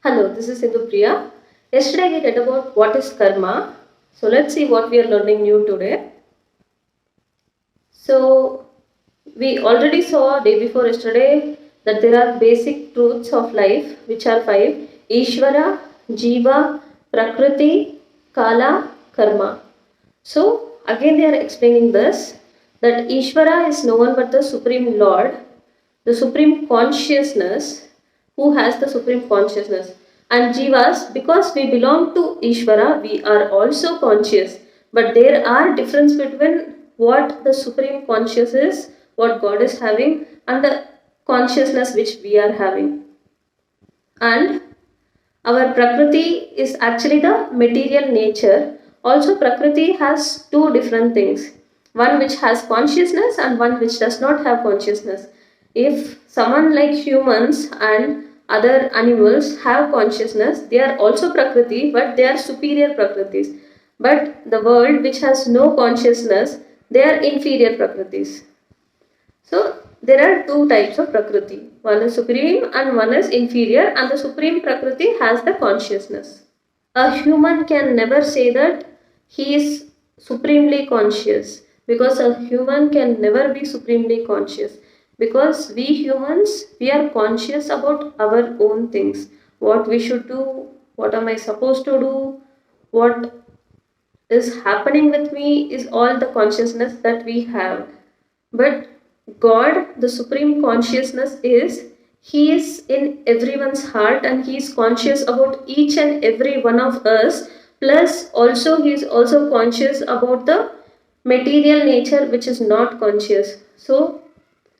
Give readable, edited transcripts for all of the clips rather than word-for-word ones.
Hello, this is Sindhu Priya. Yesterday we read about what is karma. So let's see what we are learning new today. So we already saw day before yesterday that there are basic truths of life which are five: Ishvara, Jiva, Prakriti, Kala, Karma. So again they are explaining this that Ishvara is no one but the Supreme Lord, the Supreme Consciousness, who has the Supreme Consciousness. And Jivas, because we belong to Ishvara, we are also conscious. But there are difference between what the Supreme Conscious is, what God is having, and the consciousness which we are having. And our Prakriti is actually the material nature. Also, Prakriti has two different things, one which has consciousness and one which does not have consciousness. If someone like humans and other animals have consciousness, they are also Prakriti, but they are superior Prakritis. But the world which has no consciousness, they are inferior Prakritis. So there are two types of Prakriti. One is supreme and one is inferior, and the supreme Prakriti has the consciousness. A human can never say that he is supremely conscious, because a human can never be supremely conscious, because we humans, we are conscious about our own things, what we should do, what am I supposed to do, what is happening with me is all the consciousness that we have. But God, the supreme consciousness, He is in everyone's heart and He is conscious about each and every one of us. Plus, also, He is also conscious about the material nature which is not conscious. So,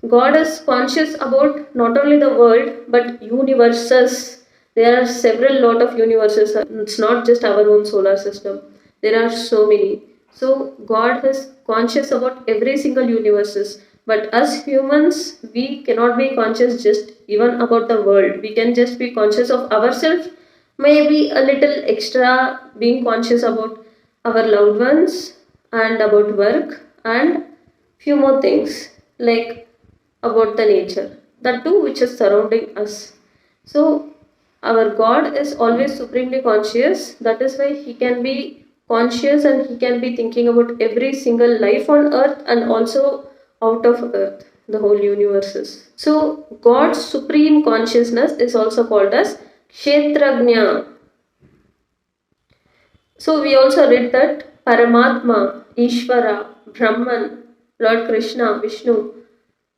God is conscious about not only the world but universes. There are several lot of universes. It's not just our own solar system. There are so many. So God is conscious about every single universes. But us humans, we cannot be conscious just even about the world. We can just be conscious of ourselves. Maybe a little extra being conscious about our loved ones and about work and few more things like about the nature, the two which is surrounding us. So our God is always supremely conscious. That is why He can be conscious and He can be thinking about every single life on earth and also out of earth, the whole universes. So God's supreme consciousness is also called as Kshetrajna. So we also read that Paramatma, Ishvara, Brahman, Lord Krishna, Vishnu,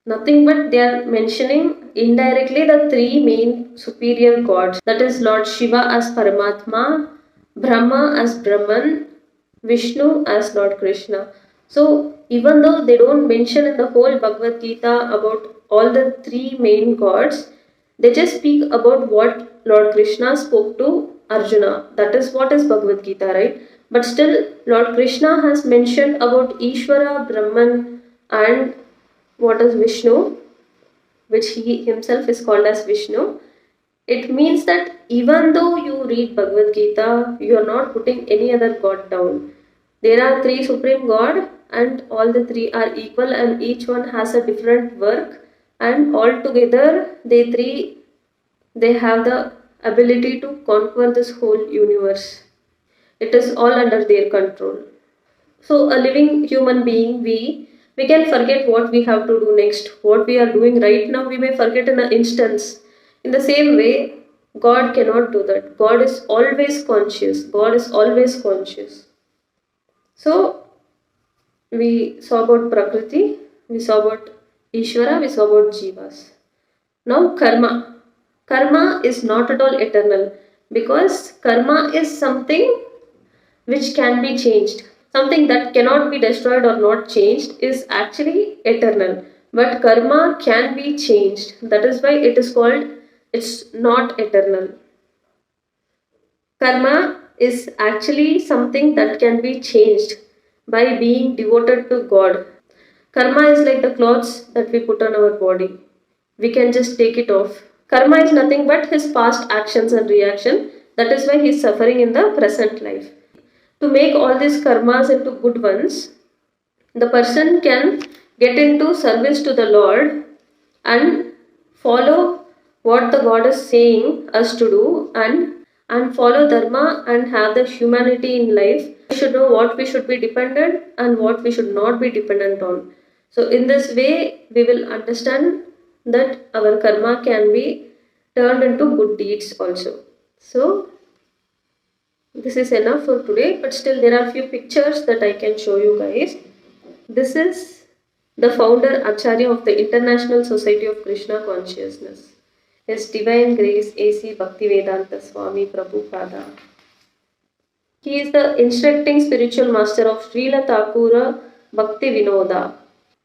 nothing but they are mentioning indirectly the three main superior gods. That is Lord Shiva as Paramatma, Brahma as Brahman, Vishnu as Lord Krishna. So even though they don't mention in the whole Bhagavad Gita about all the three main gods, they just speak about what Lord Krishna spoke to Arjuna. That is what is Bhagavad Gita, right? But still, Lord Krishna has mentioned about Ishvara, Brahman, and what is Vishnu, which he himself is called as Vishnu. It means that even though you read Bhagavad Gita, you are not putting any other god down. There are three supreme god and all the three are equal and each one has a different work, and all together they have the ability to conquer this whole universe. It is all under their control. So a living human being, we can forget what we have to do next. What we are doing right now, we may forget in an instance. In the same way, God cannot do that. God is always conscious. God is always conscious. So we saw about Prakriti, we saw about Ishvara, we saw about Jivas. Now karma. Karma is not at all eternal, because karma is something which can be changed. Something that cannot be destroyed or not changed is actually eternal. But karma can be changed. That is why it is called, it's not eternal. Karma is actually something that can be changed by being devoted to God. Karma is like the clothes that we put on our body. We can just take it off. Karma is nothing but his past actions and reaction. That is why he is suffering in the present life. To make all these karmas into good ones, the person can get into service to the Lord and follow what the God is saying us to do and follow dharma and have the humanity in life. We should know what we should be dependent and what we should not be dependent on. So in this way, we will understand that our karma can be turned into good deeds also. So this is enough for today, but still there are few pictures that I can show you guys. This is the founder Acharya of the International Society of Krishna Consciousness. His Divine Grace A.C. Bhaktivedanta Swami Prabhupada. He is the instructing spiritual master of Srila Thakura Bhakti Vinoda.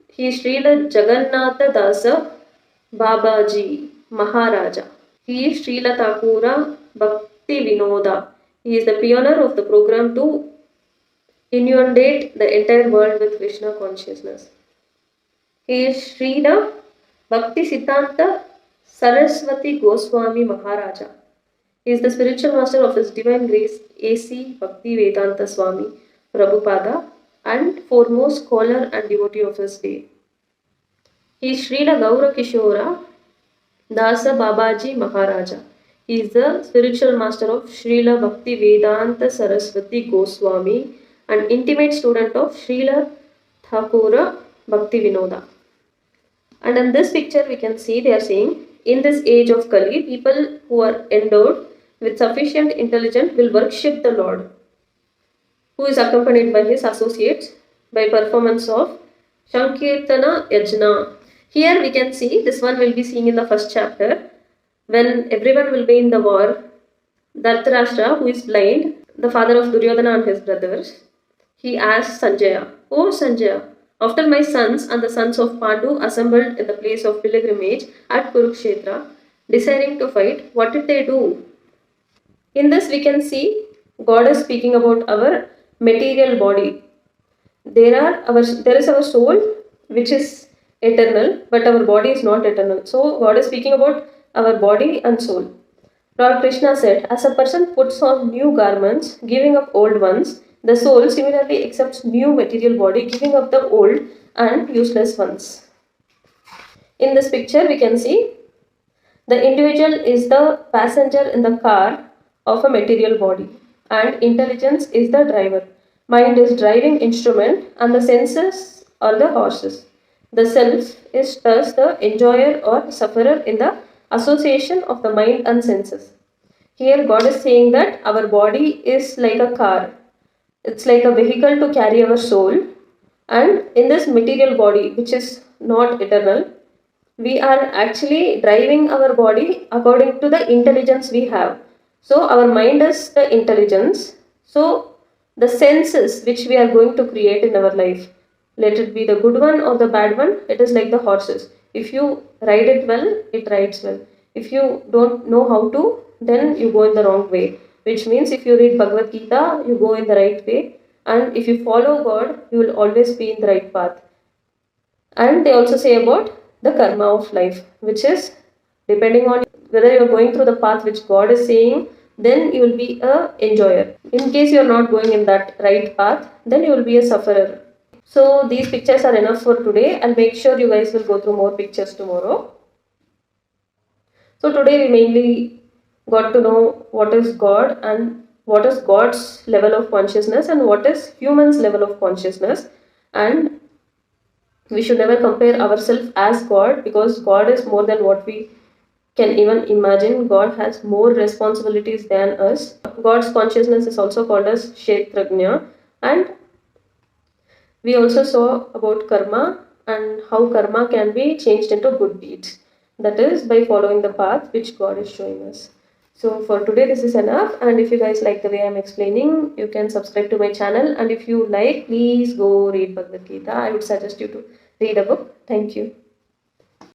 He is Srila Jagannatha Dasa Babaji Maharaja. He is Srila Thakura Bhakti Vinoda. He is the pioneer of the program to inundate the entire world with Krishna consciousness. He is Srila Bhakti Siddhanta Saraswati Goswami Maharaja. He is the spiritual master of His Divine Grace A.C. Bhaktivedanta Swami Prabhupada and foremost scholar and devotee of his day. He is Srila Gaura Kishora Dasa Babaji Maharaja. He is the spiritual master of Srila Bhaktivedanta Saraswati Goswami and intimate student of Srila Thakura Bhakti Vinoda. And in this picture we can see they are saying, in this age of Kali, people who are endowed with sufficient intelligence will worship the Lord, who is accompanied by his associates by performance of Sankirtana Yajna. Here we can see, this one will be seen in the first chapter, when everyone will be in the war. Dhritarashtra, who is blind, the father of Duryodhana and his brothers, he asked Sanjaya, "Oh Sanjaya, after my sons and the sons of Pandu assembled in the place of pilgrimage at Kurukshetra, desiring to fight, what did they do?" In this we can see God is speaking about our material body. There is our soul which is eternal, but our body is not eternal. So God is speaking about our body and soul. Lord Krishna said, as a person puts on new garments, giving up old ones, the soul similarly accepts new material body, giving up the old and useless ones. In this picture we can see the individual is the passenger in the car of a material body and intelligence is the driver. Mind is driving instrument and the senses are the horses. The self is thus the enjoyer or sufferer in the association of the mind and senses. Here God is saying that our body is like a car. It's like a vehicle to carry our soul, and in this material body which is not eternal, we are actually driving our body according to the intelligence we have. So our mind is the intelligence. So the senses which we are going to create in our life, let it be the good one or the bad one, it is like the horses. If you ride it well, it rides well. If you don't know how to, then you go in the wrong way. Which means if you read Bhagavad Gita, you go in the right way. And if you follow God, you will always be in the right path. And they also say about the karma of life, which is depending on whether you are going through the path which God is saying, then you will be a enjoyer. In case you are not going in that right path, then you will be a sufferer. So these pictures are enough for today. I'll make sure you guys will go through more pictures tomorrow. So today we mainly got to know what is God and what is God's level of consciousness and what is human's level of consciousness. And we should never compare ourselves as God, because God is more than what we can even imagine. God has more responsibilities than us. God's consciousness is also called as Kshetrajna. And we also saw about karma and how karma can be changed into good deeds. That is by following the path which God is showing us. So for today this is enough, and if you guys like the way I am explaining, you can subscribe to my channel, and if you like, please go read Bhagavad Gita. I would suggest you to read a book. Thank you.